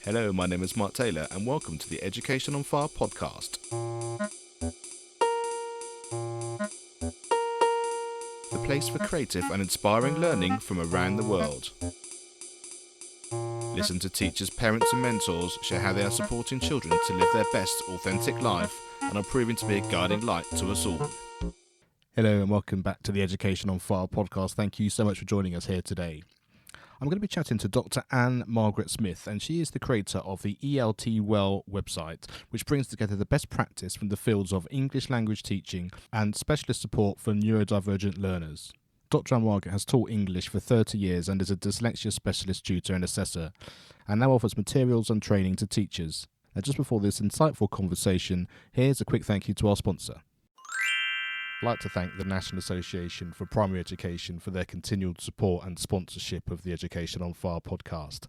Hello, my name is Mark Taylor and welcome to the Education on Fire podcast. The place for creative and inspiring learning from around the world. Listen to teachers, parents and mentors share how they are supporting children to live their best authentic life and are proving to be a guiding light to us all. Hello and welcome back to the Education on Fire podcast. Thank you so much for joining us here today. I'm going to be chatting to Dr. Anne Margaret Smith, and she is the creator of the ELT website, which brings together the best practice from the fields of English language teaching and specialist support for neurodivergent learners. Dr. Anne Margaret has taught English for 30 years and is a dyslexia specialist tutor and assessor, and now offers materials and training to teachers. Now, just before this insightful conversation, here's a quick thank you to our sponsor. I'd like to thank the National Association for Primary Education for their continued support and sponsorship of the Education on Fire podcast.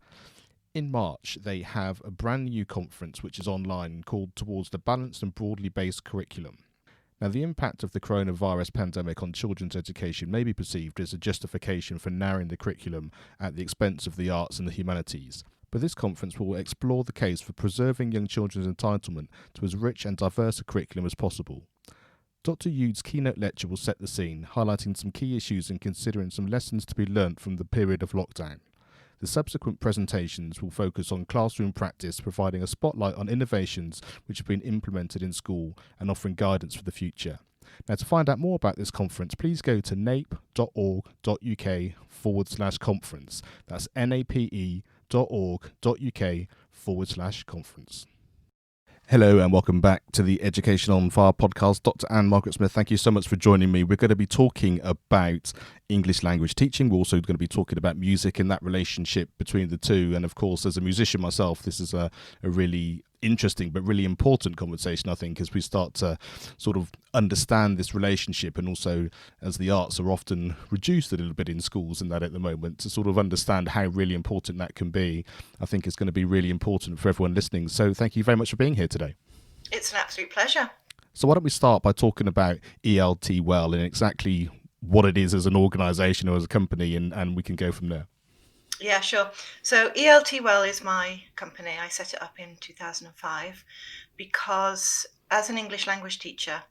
In March, they have a brand new conference which is online called Towards the Balanced and Broadly Based Curriculum. Now, the impact of the coronavirus pandemic on children's education may be perceived as a justification for narrowing the curriculum at the expense of the arts and the humanities. But this conference will explore the case for preserving young children's entitlement to as rich and diverse a curriculum as possible. Dr. Yude's keynote lecture will set the scene, highlighting some key issues and considering some lessons to be learnt from the period of lockdown. The subsequent presentations will focus on classroom practice, providing a spotlight on innovations which have been implemented in school and offering guidance for the future. Now, to find out more about this conference, please go to nape.org.uk/conference. That's nape.org.uk/conference. Hello and welcome back to the Education on Fire podcast. Dr. Anne Margaret Smith, thank you so much for joining me. We're going to be talking about English language teaching. We're also going to be talking about music and that relationship between the two. And of course, as a musician myself, this is a really interesting but really important conversation, I think, as we start to sort of understand this relationship, and also as the arts are often reduced a little bit in schools and that at the moment, to sort of understand how really important that can be. I think it's going to be really important for everyone listening. So thank you very much for being here today. It's an absolute pleasure. So why don't we start by talking about ELT and exactly what it is as an organisation or as a company, and we can go from there. Yeah, sure. So ELT is my company. I set it up in 2005 because as an English language teacher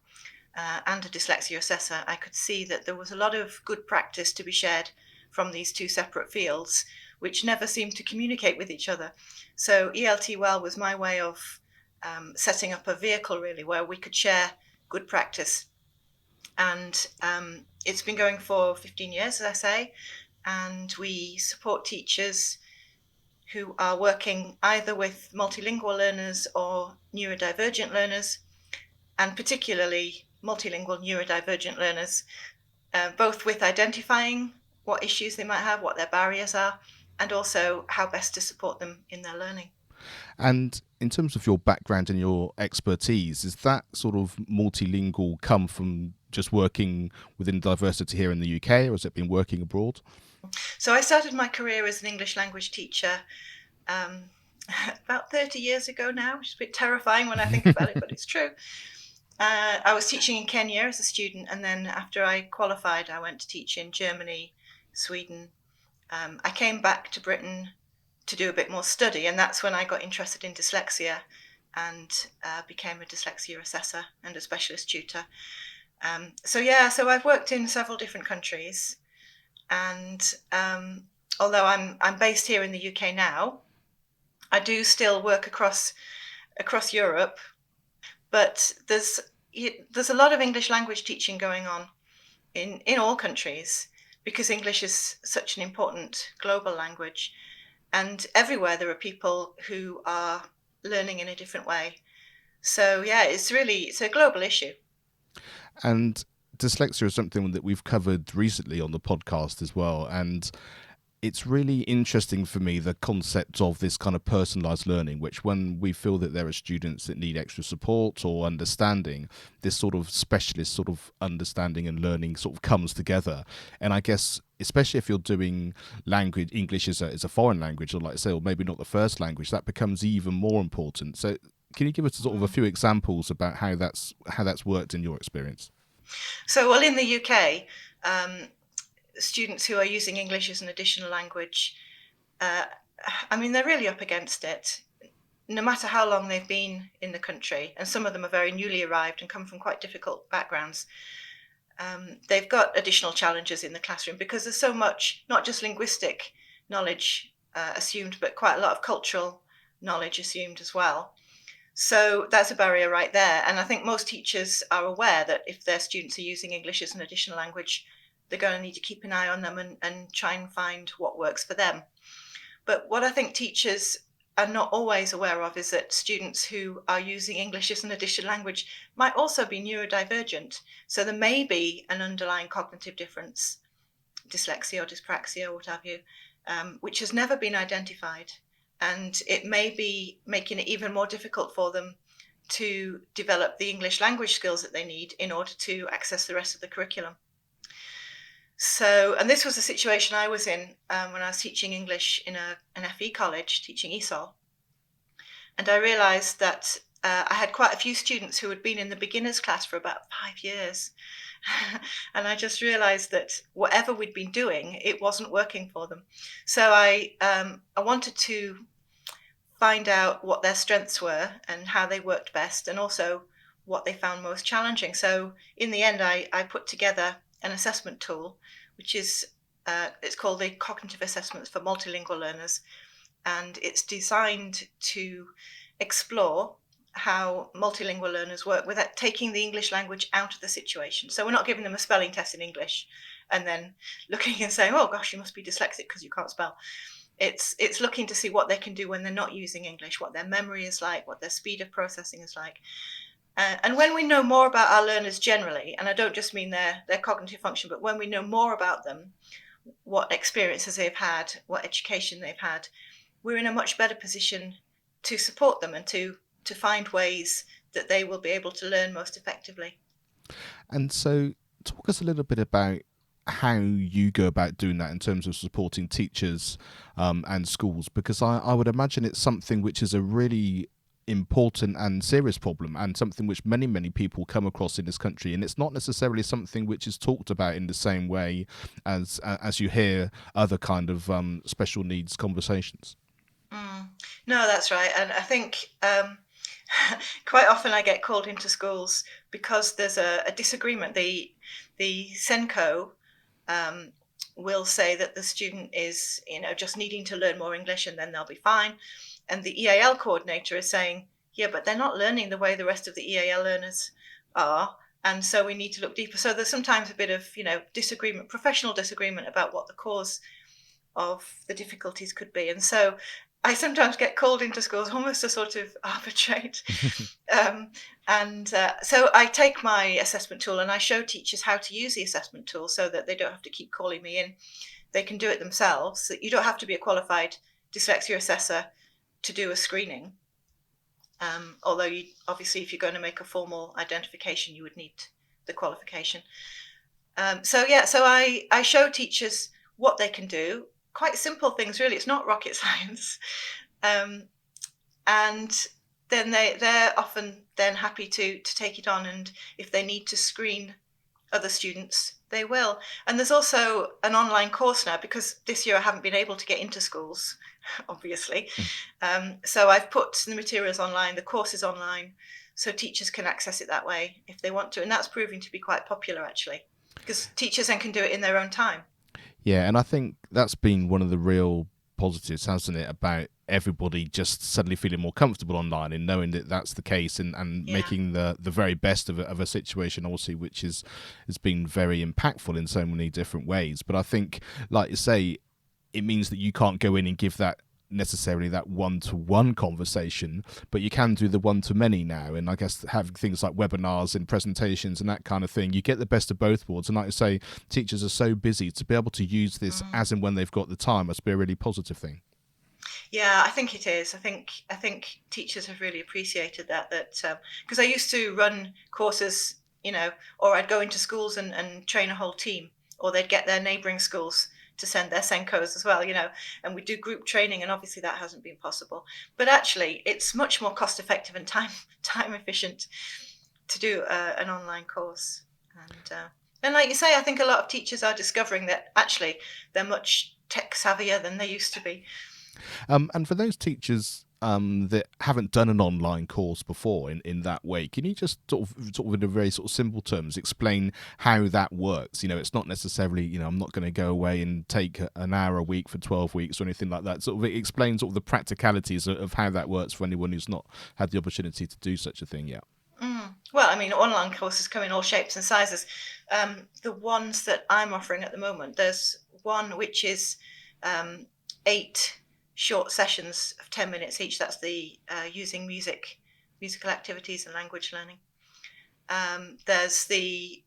and a dyslexia assessor, I could see that there was a lot of good practice to be shared from these two separate fields, which never seemed to communicate with each other. So ELT was my way of setting up a vehicle, really, where we could share good practice. And it's been going for 15 years, as I say. And we support teachers who are working either with multilingual learners or neurodivergent learners, and particularly multilingual neurodivergent learners, both with identifying what issues they might have, what their barriers are, and also how best to support them in their learning. And in terms of your background and your expertise, is that sort of multilingual come from just working within diversity here in the UK, or has it been working abroad? So I started my career as an English language teacher about 30 years ago now, which is a bit terrifying when I think about it, but it's true. I was teaching in Kenya as a student, and then after I qualified, I went to teach in Germany, Sweden. I came back to Britain to do a bit more study, and that's when I got interested in dyslexia and became a dyslexia assessor and a specialist tutor. So I've worked in several different countries. And although I'm based here in the UK now, I do still work across Europe. But there's a lot of English language teaching going on in all countries, because English is such an important global language. And everywhere there are people who are learning in a different way. So it's a global issue. And dyslexia is something that we've covered recently on the podcast as well, and it's really interesting for me, the concept of this kind of personalised learning, which when we feel that there are students that need extra support or understanding, this sort of specialist sort of understanding and learning sort of comes together. And I guess especially if you're doing language, English is a foreign language, or like I say, or maybe not the first language, that becomes even more important. So can you give us sort of a few examples about how that's worked in your experience? So, in the UK, students who are using English as an additional language, they're really up against it. no matter how long they've been in the country, and some of them are very newly arrived and come from quite difficult backgrounds, they've got additional challenges in the classroom because there's so much, not just linguistic knowledge assumed, but quite a lot of cultural knowledge assumed as well. So that's a barrier right there. And I think most teachers are aware that if their students are using English as an additional language, they're going to need to keep an eye on them and try and find what works for them. But what I think teachers are not always aware of is that students who are using English as an additional language might also be neurodivergent. So there may be an underlying cognitive difference, dyslexia or dyspraxia or what have you, which has never been identified. And it may be making it even more difficult for them to develop the English language skills that they need in order to access the rest of the curriculum. So, and this was a situation I was in when I was teaching English in an FE college, teaching ESOL. And I realised that I had quite a few students who had been in the beginners class for about 5 years. And I just realised that whatever we'd been doing, it wasn't working for them. So I wanted to find out what their strengths were and how they worked best, and also what they found most challenging. So in the end, I put together an assessment tool, which is it's called the Cognitive Assessments for Multilingual Learners, and it's designed to explore how multilingual learners work without taking the English language out of the situation. So we're not giving them a spelling test in English and then looking and saying, oh gosh, you must be dyslexic because you can't spell. It's looking to see what they can do when they're not using English, what their memory is like, what their speed of processing is like. And when we know more about our learners generally, and I don't just mean their cognitive function, but when we know more about them, what experiences they've had, what education they've had, we're in a much better position to support them and to find ways that they will be able to learn most effectively. And so talk us a little bit about how you go about doing that in terms of supporting teachers and schools, because I would imagine it's something which is a really important and serious problem, and something which many people come across in this country, and it's not necessarily something which is talked about in the same way as you hear other kind of special needs conversations. No, that's right. And I think quite often I get called into schools because there's a disagreement. The SENCO will say that the student is, just needing to learn more English and then they'll be fine. And the EAL coordinator is saying, yeah, but they're not learning the way the rest of the EAL learners are. And so we need to look deeper. So there's sometimes a bit of, disagreement, professional disagreement about what the cause of the difficulties could be. And so I sometimes get called into schools almost to sort of arbitrate. So I take my assessment tool and I show teachers how to use the assessment tool so that they don't have to keep calling me in. They can do it themselves. So you don't have to be a qualified dyslexia assessor to do a screening. Although obviously if you're going to make a formal identification, you would need the qualification. So I show teachers what they can do. Quite simple things, really. It's not rocket science. And then they're often then happy to take it on. And if they need to screen other students, they will. And there's also an online course now, because this year I haven't been able to get into schools, obviously. So I've put the materials online, the course is online, so teachers can access it that way if they want to. And that's proving to be quite popular, actually, because teachers then can do it in their own time. Yeah, and I think that's been one of the real positives, hasn't it, about everybody just suddenly feeling more comfortable online and knowing that that's the case, and making the very best of a situation, obviously, which has been very impactful in so many different ways. But I think, like you say, it means that you can't go in and give that necessarily that one-to-one conversation, but you can do the one-to-many now, and I guess having things like webinars and presentations and that kind of thing, you get the best of both worlds. And like I say, teachers are so busy, to be able to use this as and when they've got the time must be a really positive thing. Yeah, I think it is. I think teachers have really appreciated that because I used to run courses, or I'd go into schools and train a whole team, or they'd get their neighbouring schools to send their SENCOs as well, and we do group training, and obviously that hasn't been possible. But actually, it's much more cost effective and time efficient to do an online course. And like you say, I think a lot of teachers are discovering that actually they're much tech savvier than they used to be. And for those teachers that haven't done an online course before in that way, can you just sort of in a very sort of simple terms explain how that works? It's not necessarily, I'm not going to go away and take an hour a week for 12 weeks or anything like that. Sort of explain sort of the practicalities of how that works for anyone who's not had the opportunity to do such a thing yet. Well, I mean, online courses come in all shapes and sizes. The ones that I'm offering at the moment, there's one which is 8 short sessions of 10 minutes each. That's the using musical activities and language learning. There's the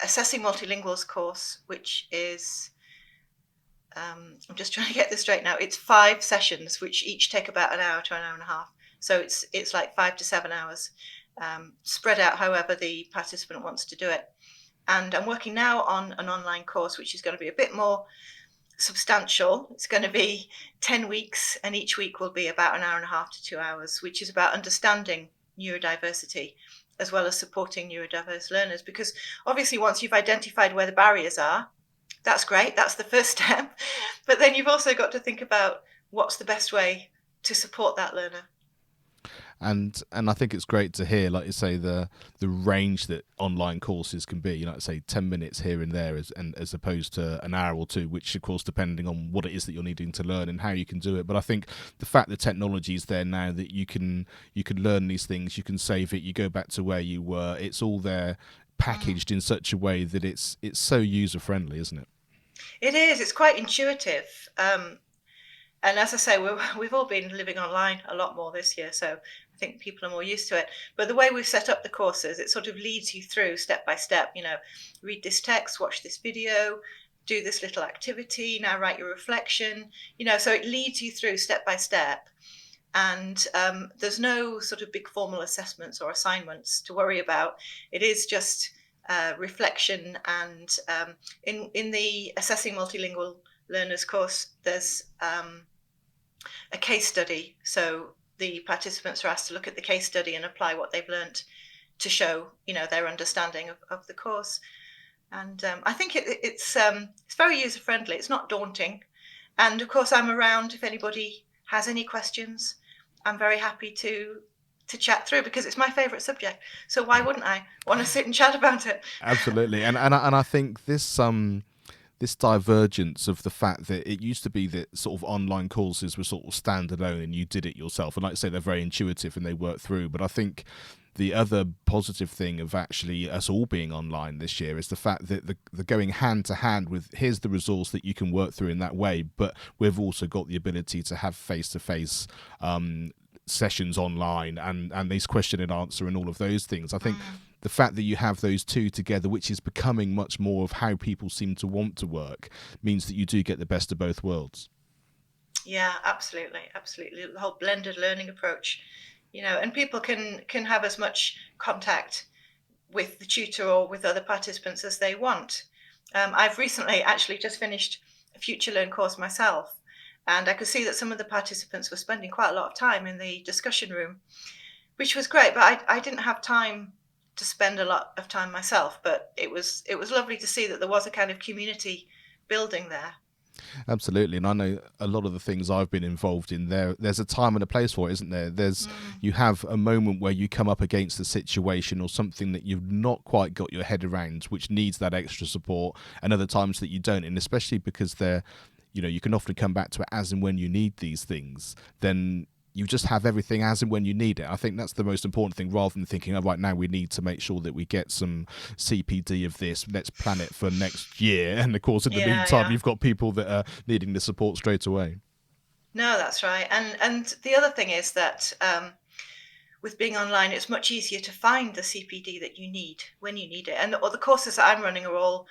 assessing multilinguals course, which is, I'm just trying to get this straight now. It's 5 sessions, which each take about an hour to an hour and a half. So it's like 5 to 7 hours, spread out however the participant wants to do it. And I'm working now on an online course, which is going to be a bit more substantial. It's going to be 10 weeks, and each week will be about an hour and a half to 2 hours, which is about understanding neurodiversity as well as supporting neurodiverse learners. Because obviously once you've identified where the barriers are, that's great, that's the first step. But then you've also got to think about what's the best way to support that learner. And I think it's great to hear, like you say, the range that online courses can be. Say 10 minutes here and there, as opposed to an hour or two, which of course depending on what it is that you're needing to learn and how you can do it. But I think the fact that technology is there now, that you can learn these things, you can save it, you go back to where you were. It's all there, packaged in such a way that it's so user friendly, isn't it? It is. It's quite intuitive. And as I say, we've all been living online a lot more this year, so I think people are more used to it. But the way we've set up the courses, it sort of leads you through step by step. Read this text, watch this video, do this little activity, now write your reflection. So it leads you through step by step. And there's no sort of big formal assessments or assignments to worry about. It is just reflection. And in the Assessing Multilingual Learners course, there's a case study. So the participants are asked to look at the case study and apply what they've learnt to show, their understanding of the course. And I think it's very user friendly. It's not daunting. And of course, I'm around if anybody has any questions. I'm very happy to chat through, because it's my favourite subject. So why wouldn't I want to sit and chat about it? Absolutely. And I think this divergence of the fact that it used to be that sort of online courses were sort of standalone and you did it yourself. And like I say, they're very intuitive and they work through. But I think the other positive thing of actually us all being online this year is the fact that the going hand to hand with, here's the resource that you can work through in that way. But we've also got the ability to have face-to-face sessions online and these question and answer and all of those things. I think the fact that you have those two together, which is becoming much more of how people seem to want to work, means that you do get the best of both worlds. Yeah, absolutely. The whole blended learning approach, and people can have as much contact with the tutor or with other participants as they want. I've recently actually just finished a Future Learn course myself, and I could see that some of the participants were spending quite a lot of time in the discussion room, which was great, but I didn't have time to spend a lot of time myself. But it was lovely to see that there was a kind of community building there. Absolutely. And I know a lot of the things I've been involved in, there's a time and a place for it, isn't there? You have a moment where you come up against a situation or something that you've not quite got your head around, which needs that extra support, and other times that you don't. And especially because you can often come back to it as and when you need these things, then you just have everything as and when you need it. I think that's the most important thing, rather than thinking, right now we need to make sure that we get some CPD of this, let's plan it for next year. And of course, in the meantime, you've got people that are needing the support straight away. No, that's right. And the other thing is that with being online, it's much easier to find the CPD that you need when you need it. And the courses that I'm running are all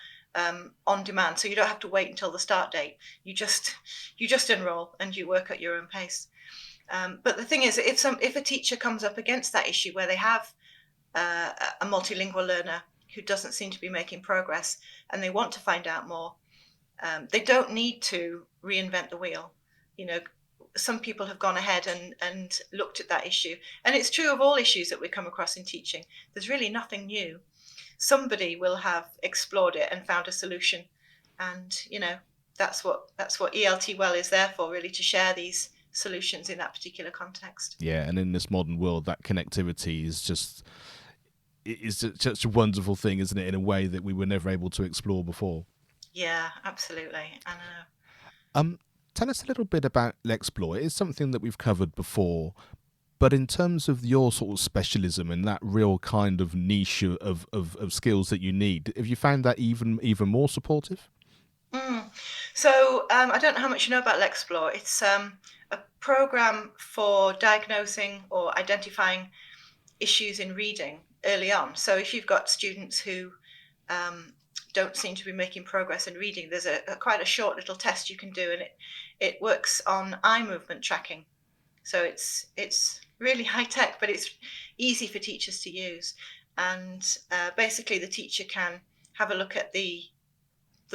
on demand, so you don't have to wait until the start date. You just enroll and you work at your own pace. But the thing is, if a teacher comes up against that issue where they have a multilingual learner who doesn't seem to be making progress and they want to find out more, they don't need to reinvent the wheel. Some people have gone ahead and looked at that issue. And it's true of all issues that we come across in teaching. There's really nothing new. Somebody will have explored it and found a solution. And, that's what ELT Well is there for, really, to share these solutions in that particular context. Yeah, and in this modern world, that connectivity is just such a wonderful thing, isn't it, in a way that we were never able to explore before. Yeah, absolutely. I know. Tell us a little bit about Lexplore. It's something that we've covered before, but in terms of your sort of specialism and that real kind of niche of skills that you need, have you found that even more supportive? So I don't know how much you know about Lexplore. It's a program for diagnosing or identifying issues in reading early on. So if you've got students who don't seem to be making progress in reading, there's quite a short little test you can do, and it works on eye movement tracking. So it's really high tech, but it's easy for teachers to use. And basically, the teacher can have a look at the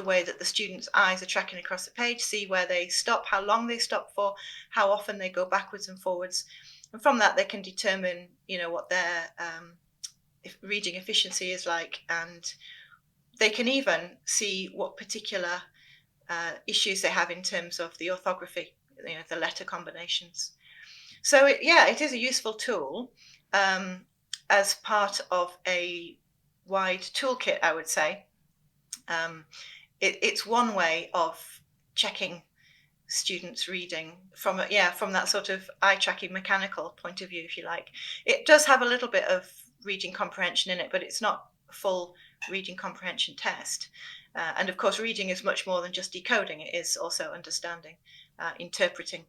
way that the students' eyes are tracking across the page, see where they stop, how long they stop for, how often they go backwards and forwards. And from that, they can determine, what their reading efficiency is like. And they can even see what particular issues they have in terms of the orthography, the letter combinations. So it is a useful tool as part of a wide toolkit, I would say. It's one way of checking students' reading from that sort of eye tracking mechanical point of view, if you like. It does have a little bit of reading comprehension in it, but it's not a full reading comprehension test. And of course, reading is much more than just decoding. It is also understanding, interpreting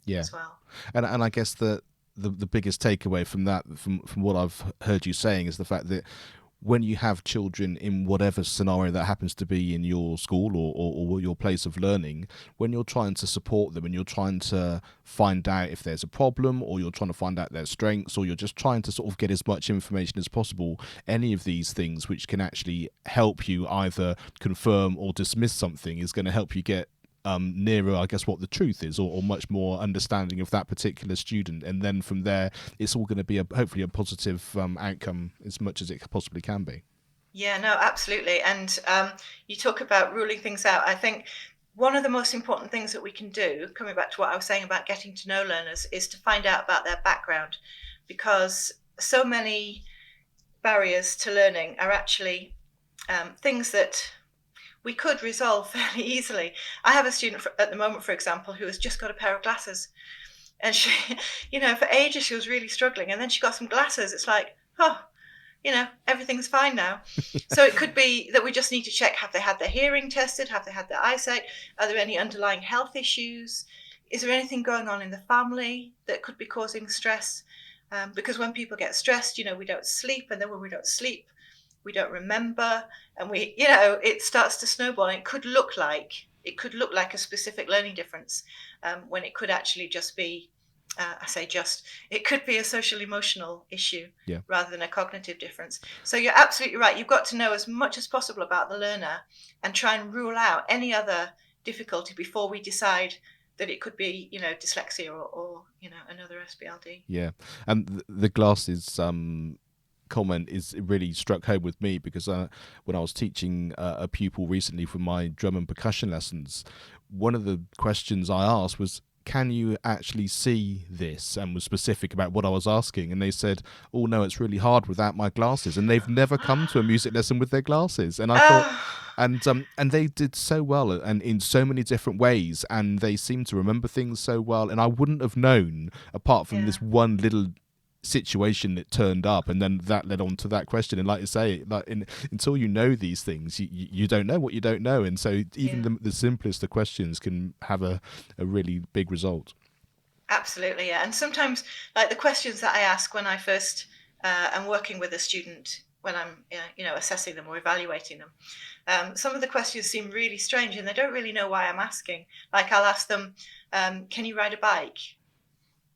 as well. And I guess the biggest takeaway from that, from what I've heard you saying, is the fact that when you have children in whatever scenario that happens to be in your school or your place of learning, when you're trying to support them and you're trying to find out if there's a problem, or you're trying to find out their strengths, or you're just trying to sort of get as much information as possible, any of these things which can actually help you either confirm or dismiss something is going to help you get nearer, I guess, what the truth is, or much more understanding of that particular student. And then from there, it's all going to be hopefully a positive outcome as much as it possibly can be. Yeah, no, absolutely. And you talk about ruling things out. I think one of the most important things that we can do, coming back to what I was saying about getting to know learners, is to find out about their background, because so many barriers to learning are actually things that we could resolve fairly easily. I have a student at the moment, for example, who has just got a pair of glasses. And she, for ages she was really struggling. And then she got some glasses. It's like, everything's fine now. So it could be that we just need to check, have they had their hearing tested? Have they had their eyesight? Are there any underlying health issues? Is there anything going on in the family that could be causing stress? Because when people get stressed, we don't sleep. And then when we don't sleep, we don't remember, and it starts to snowball. And it could look like a specific learning difference, when it could actually just be, it could be a social emotional issue rather than a cognitive difference. So you're absolutely right. You've got to know as much as possible about the learner and try and rule out any other difficulty before we decide that it could be, dyslexia or another SpLD. Yeah, and the glasses comment is really struck home with me, because when I was teaching a pupil recently for my drum and percussion lessons, one of the questions I asked was, can you actually see this? And was specific about what I was asking. And they said, oh no, it's really hard without my glasses. And they've never come to a music lesson with their glasses. And I thought, and they did so well, and in so many different ways, and they seemed to remember things so well. And I wouldn't have known, apart from this one little situation that turned up, and then that led on to that question. And like you say, until you know these things, you don't know what you don't know. And so even the simplest of questions can have a really big result. Absolutely, yeah. And sometimes, like the questions that I ask when I first am working with a student, when I'm assessing them or evaluating them, some of the questions seem really strange, and they don't really know why I'm asking. Like I'll ask them, can you ride a bike?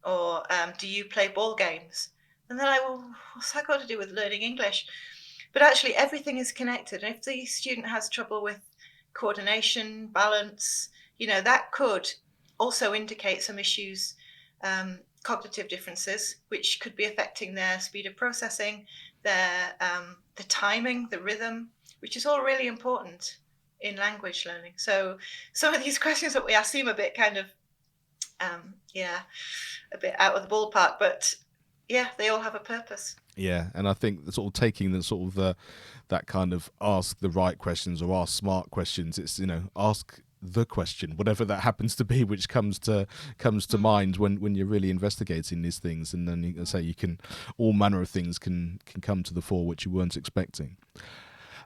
Or do you play ball games? And they're like, well, what's that got to do with learning English? But actually, everything is connected. And if the student has trouble with coordination, balance, that could also indicate some issues, cognitive differences, which could be affecting their speed of processing, their the timing, the rhythm, which is all really important in language learning. So some of these questions that we ask seem a bit kind of Yeah, a bit out of the ballpark, but yeah, they all have a purpose. Yeah, and I think sort of taking the sort of that kind of ask the right questions or ask smart questions. It's, you know, ask the question, whatever that happens to be, which comes to mind when you're really investigating these things, and then you can say all manner of things can come to the fore which you weren't expecting.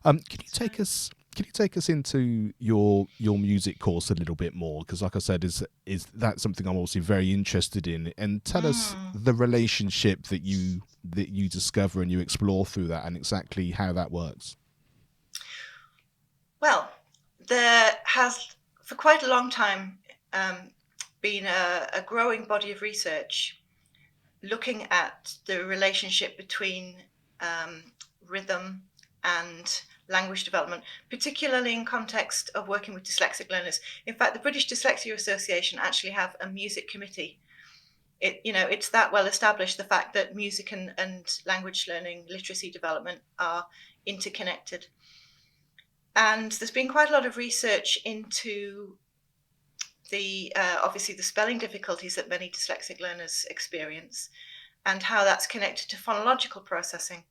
Can you take us? Can you take us into your music course a little bit more? Because, like I said, is that something I'm obviously very interested in, and tell us the relationship that you discover and you explore through that, and exactly how that works. Well, there has for quite a long time been a growing body of research looking at the relationship between rhythm and language development, particularly in context of working with dyslexic learners. In fact, the British Dyslexia Association actually have a music committee. It's that well established, the fact that music and language learning, literacy development are interconnected. And there's been quite a lot of research into obviously the spelling difficulties that many dyslexic learners experience and how that's connected to phonological processing.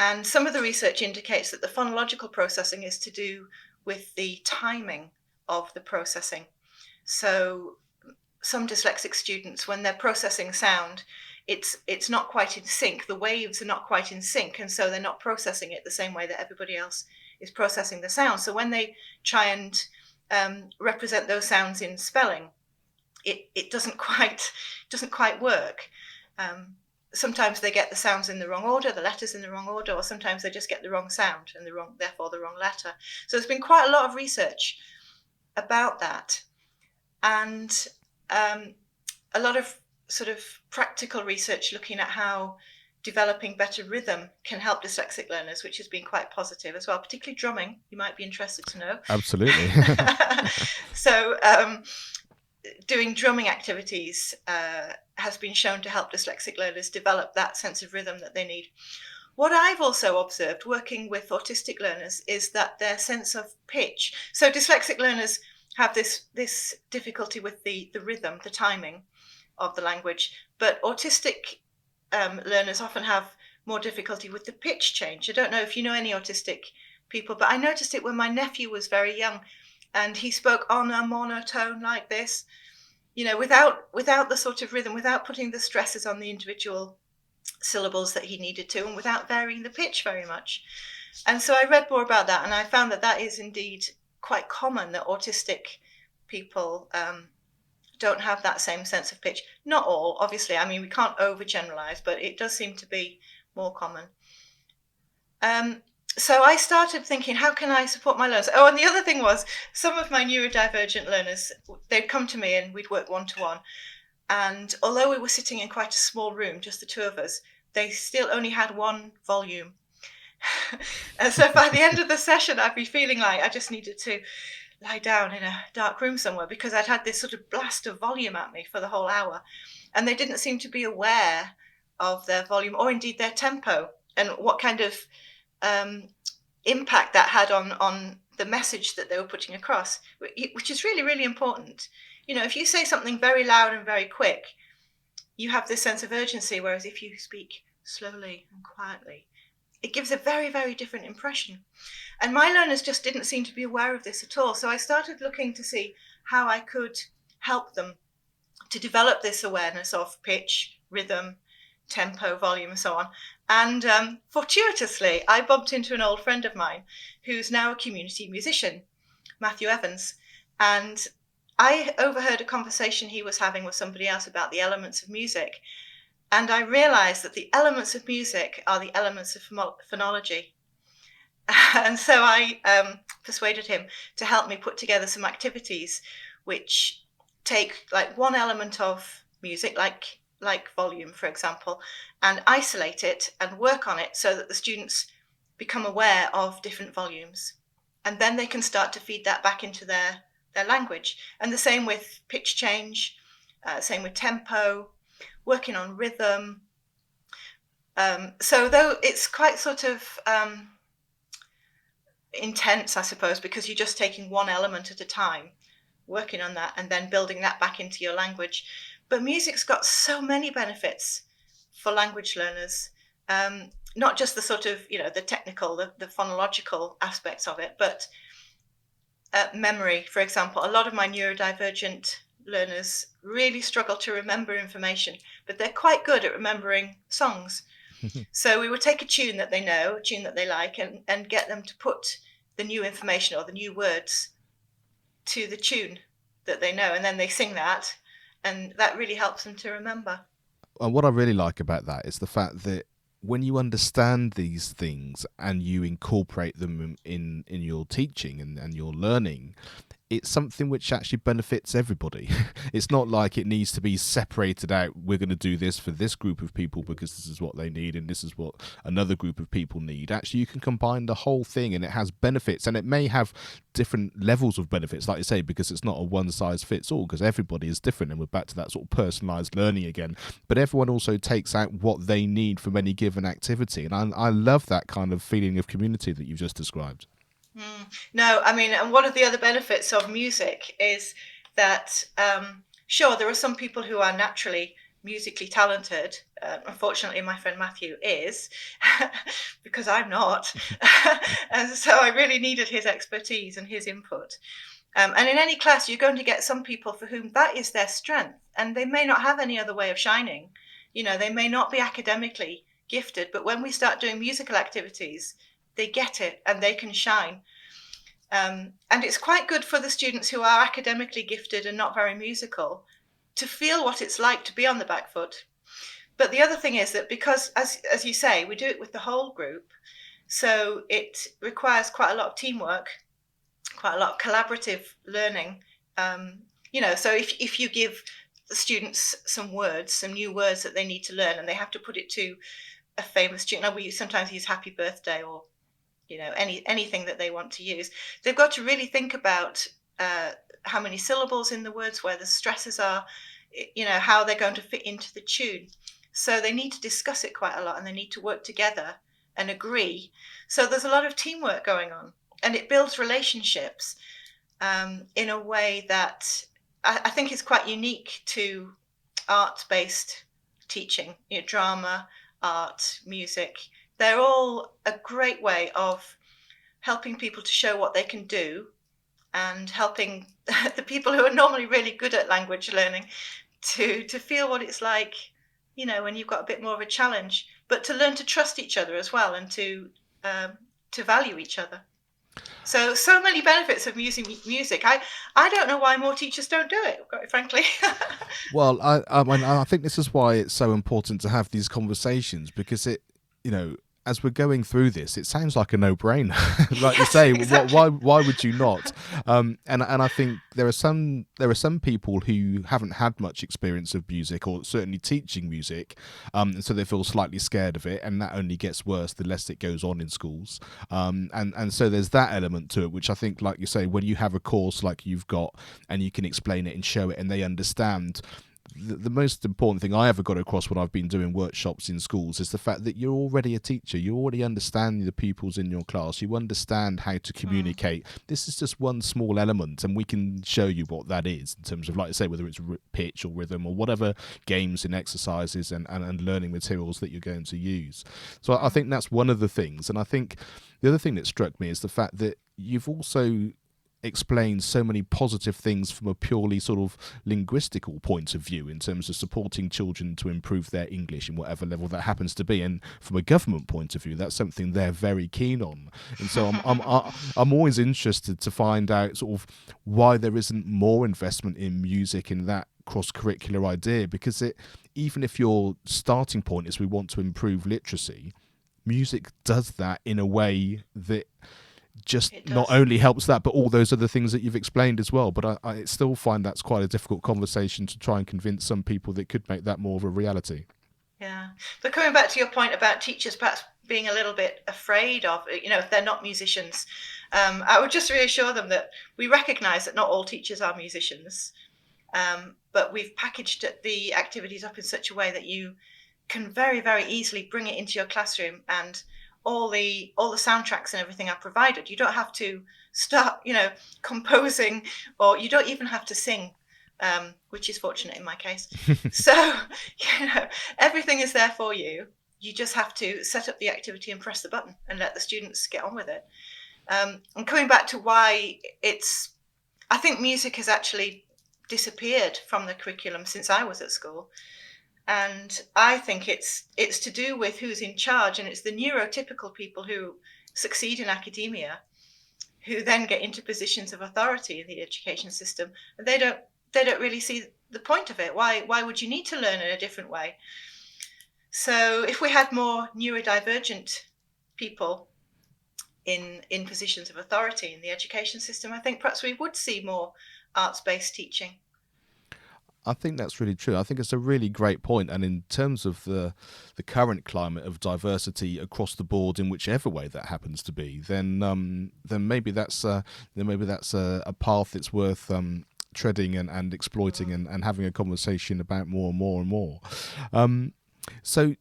And some of the research indicates that the phonological processing is to do with the timing of the processing. So some dyslexic students, when they're processing sound, it's not quite in sync. The waves are not quite in sync, and so they're not processing it the same way that everybody else is processing the sound. So when they try and represent those sounds in spelling, it doesn't quite work. Sometimes they get the sounds in the wrong order, the letters in the wrong order, or sometimes they just get the wrong sound and therefore the wrong letter. So there's been quite a lot of research about that, and a lot of sort of practical research looking at how developing better rhythm can help dyslexic learners, which has been quite positive as well, particularly drumming. You might be interested to know. Absolutely. So doing drumming activities has been shown to help dyslexic learners develop that sense of rhythm that they need. What I've also observed working with autistic learners is that their sense of pitch. So dyslexic learners have this difficulty with the rhythm, the timing of the language, but autistic learners often have more difficulty with the pitch change. I don't know if you know any autistic people, but I noticed it when my nephew was very young and he spoke on a monotone like this, without the sort of rhythm, without putting the stresses on the individual syllables that he needed to, and without varying the pitch very much. And so I read more about that, and I found that is indeed quite common, that autistic people don't have that same sense of pitch. Not all, obviously. I mean, we can't overgeneralize, but it does seem to be more common. So I started thinking, how can I support my learners? Oh, and the other thing was, some of my neurodivergent learners, they'd come to me and we'd work one-to-one. And although we were sitting in quite a small room, just the two of us, they still only had one volume. And so by the end of the session, I'd be feeling like I just needed to lie down in a dark room somewhere, because I'd had this sort of blast of volume at me for the whole hour. And they didn't seem to be aware of their volume or indeed their tempo and what kind of impact that had on the message that they were putting across, which is really, really important. If you say something very loud and very quick, you have this sense of urgency, whereas if you speak slowly and quietly, it gives a very, very different impression. And my learners just didn't seem to be aware of this at all. So I started looking to see how I could help them to develop this awareness of pitch, rhythm, tempo, volume, and so on. And fortuitously, I bumped into an old friend of mine who's now a community musician, Matthew Evans. And I overheard a conversation he was having with somebody else about the elements of music. And I realized that the elements of music are the elements of phonology. And so I persuaded him to help me put together some activities which take like one element of music, like volume, for example, and isolate it and work on it so that the students become aware of different volumes. And then they can start to feed that back into their language. And the same with pitch change, same with tempo, working on rhythm. So though it's quite sort of intense, I suppose, because you're just taking one element at a time, working on that and then building that back into your language. But music's got so many benefits for language learners, not just the sort of, the technical, the phonological aspects of it, but memory, for example. A lot of my neurodivergent learners really struggle to remember information, but they're quite good at remembering songs. So we would take a tune that they know, a tune that they like, and get them to put the new information or the new words to the tune that they know, and then they sing that, and that really helps them to remember. And what I really like about that is the fact that when you understand these things and you incorporate them in your teaching and your learning, it's something which actually benefits everybody. It's not like it needs to be separated out. We're going to do this for this group of people because this is what they need and this is what another group of people need. Actually, you can combine the whole thing and it has benefits, and it may have different levels of benefits, like you say, because it's not a one size fits all, because everybody is different, and we're back to that sort of personalized learning again. But everyone also takes out what they need from any given activity, and I love that kind of feeling of community that you've just described. No, I mean, and one of the other benefits of music is that, sure, there are some people who are naturally musically talented. Unfortunately, my friend Matthew is, because I'm not. And so I really needed his expertise and his input. And in any class, you're going to get some people for whom that is their strength, and they may not have any other way of shining. They may not be academically gifted, but when we start doing musical activities, they get it and they can shine. And it's quite good for the students who are academically gifted and not very musical to feel what it's like to be on the back foot. But the other thing is that because, as you say, we do it with the whole group, so it requires quite a lot of teamwork, quite a lot of collaborative learning. So if you give the students some new words that they need to learn, and they have to put it to a famous tune, we sometimes use Happy Birthday or anything that they want to use. They've got to really think about how many syllables in the words, where the stresses are, how they're going to fit into the tune. So they need to discuss it quite a lot, and they need to work together and agree. So there's a lot of teamwork going on, and it builds relationships in a way that I think is quite unique to art-based teaching, drama, art, music. They're all a great way of helping people to show what they can do, and helping the people who are normally really good at language learning to feel what it's like, when you've got a bit more of a challenge, but to learn to trust each other as well, and to value each other. So many benefits of using music. I don't know why more teachers don't do it, quite frankly. Well, I think this is why it's so important to have these conversations, because it, as we're going through this, it sounds like a no-brainer. Like you say, exactly. Why would you not? And I think there are some people who haven't had much experience of music, or certainly teaching music, and so they feel slightly scared of it, and that only gets worse the less it goes on in schools. And so there's that element to it, which I think, like you say, when you have a course like you've got, and you can explain it and show it, and they understand. The most important thing I ever got across when I've been doing workshops in schools is the fact that you're already a teacher. You already understand the pupils in your class. You understand how to communicate. This is just one small element, and we can show you what that is in terms of, like I say, whether it's pitch or rhythm or whatever games and exercises and learning materials that you're going to use. So I think that's one of the things. And I think the other thing that struck me is the fact that you've also explains so many positive things from a purely sort of linguistical point of view, in terms of supporting children to improve their English in whatever level that happens to be. And from a government point of view, that's something they're very keen on. And so I'm always interested to find out sort of why there isn't more investment in music in that cross-curricular idea, because even if your starting point is we want to improve literacy, music does that in a way that just not only helps that, but all those other things that you've explained as well. But I still find that's quite a difficult conversation to try and convince some people that could make that more of a reality. Yeah. But coming back to your point about teachers perhaps being a little bit afraid of, if they're not musicians, I would just reassure them that we recognise that not all teachers are musicians, but we've packaged the activities up in such a way that you can very, very easily bring it into your classroom and all the soundtracks and everything are provided. You don't have to start, composing, or you don't even have to sing, which is fortunate in my case. So, everything is there for you. You just have to set up the activity and press the button and let the students get on with it. And coming back to why I think music has actually disappeared from the curriculum since I was at school. And I think it's to do with who's in charge, and it's the neurotypical people who succeed in academia who then get into positions of authority in the education system, and they don't really see the point of it. Why would you need to learn in a different way? So if we had more neurodivergent people in positions of authority in the education system, I think perhaps we would see more arts-based teaching. I think that's really true. I think it's a really great point. And in terms of the current climate of diversity across the board, in whichever way that happens to be, then maybe that's a path that's worth treading and exploiting and having a conversation about more and more and more. So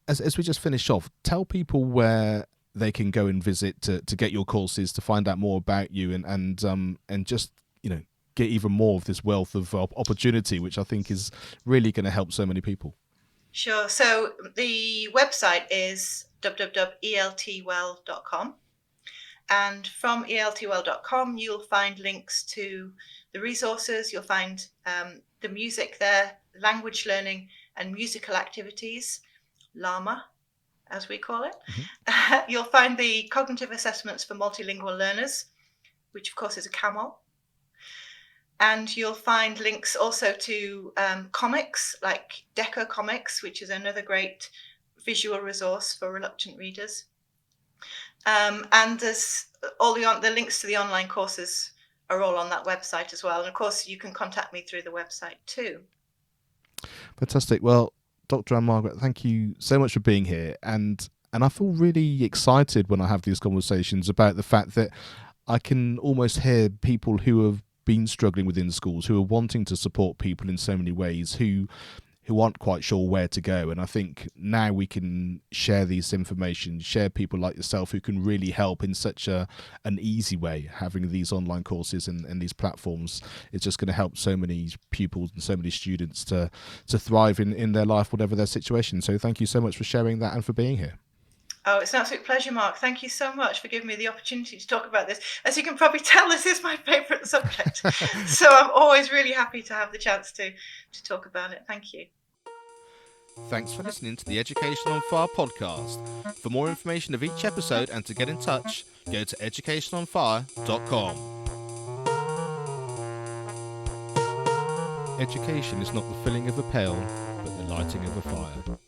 as we just finish off, tell people where they can go and visit to get your courses, to find out more about you, and just get even more of this wealth of opportunity, which I think is really going to help so many people. Sure. So the website is www.eltwell.com. And from eltwell.com, you'll find links to the resources. You'll find the music there, language learning and musical activities, LLAMA, as we call it. Mm-hmm. You'll find the cognitive assessments for multilingual learners, which of course is a CAML. And you'll find links also to comics like Deco Comics, which is another great visual resource for reluctant readers. And there's all the links to the online courses are all on that website as well. And of course, you can contact me through the website too. Fantastic. Well, Dr. Anne Margaret, thank you so much for being here. And I feel really excited when I have these conversations about the fact that I can almost hear people who have been struggling within schools, who are wanting to support people in so many ways, who aren't quite sure where to go. And I think now we can share this information, share people like yourself who can really help in such an easy way. Having these online courses and these platforms is just going to help so many pupils and so many students to thrive in their life, whatever their situation. So thank you so much for sharing that and for being here. Oh, it's an absolute pleasure, Mark. Thank you so much for giving me the opportunity to talk about this. As you can probably tell, this is my favourite subject. So I'm always really happy to have the chance to talk about it. Thank you. Thanks for listening to the Education on Fire podcast. For more information of each episode and to get in touch, go to educationonfire.com. Education is not the filling of a pail, but the lighting of a fire.